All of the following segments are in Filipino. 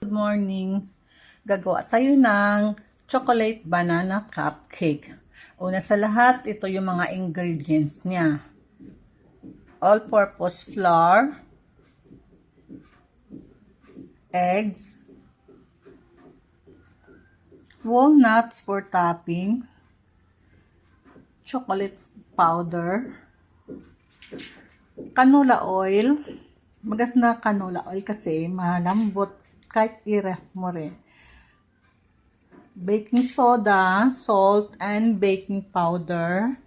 Good morning. Gagawa tayo ng chocolate banana cupcake. Una sa lahat, ito yung mga ingredients niya. All-purpose flour, eggs, walnuts for topping, chocolate powder, canola oil. Maganda canola oil kasi malambot kahit i-ref mo rin. Baking soda, salt, and baking powder,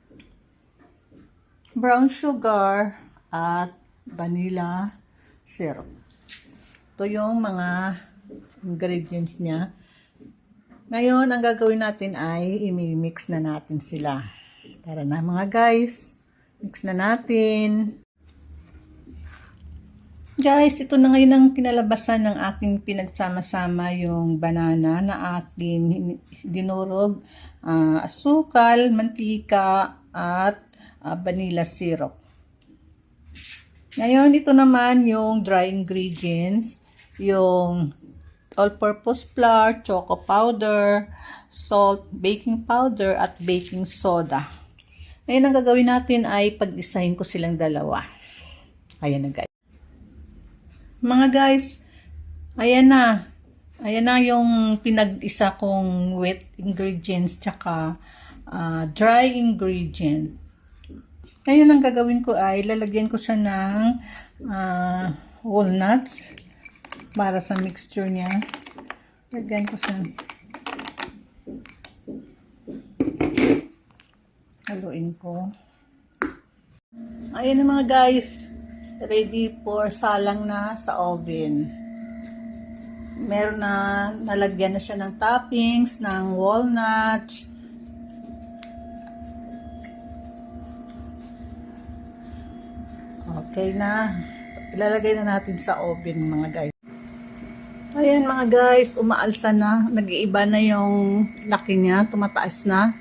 brown sugar, at vanilla syrup. Ito yung mga ingredients niya. Ngayon, ang gagawin natin ay i-mix na natin sila. Tara na mga guys, mix na natin. Guys, ito na ngayon ang kinalabasan ng aking pinagsama-sama yung banana na aking dinurog, asukal, mantika, at vanilla syrup. Ngayon, ito naman yung dry ingredients, yung all-purpose flour, choco powder, salt, baking powder, at baking soda. Ngayon, ang gagawin natin ay pag-isahin ko silang dalawa. Ayan na guys. Mga guys, ayan na. Ayan na yung pinag-isa kong wet ingredients tsaka dry ingredient. Ngayon ang gagawin ko ay lalagyan ko siya ng walnuts para sa mixture niya. Lagyan ko siya. Haluin ko. Ayan na mga guys. Ready for salang na sa oven. Meron na, nalagyan na siya ng toppings, ng walnuts. Okay na. So, ilalagay na natin sa oven mga guys. Ayan mga guys, umaalsa na. Nag-iiba na yung laki niya. Tumataas na.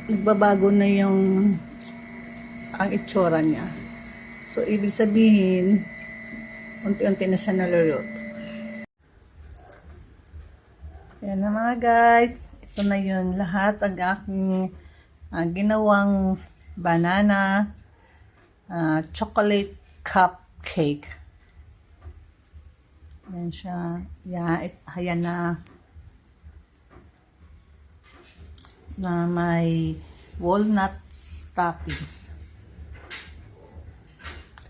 Nagbabago na yung ang itsura niya. So, ibig sabihin, unti-unti na siya naluluto. Ayan na mga guys. Ito na yun lahat ang aking ginawang banana chocolate cupcake. Ayan siya. Ayan na may walnuts toppings.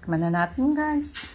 Tikman na natin guys.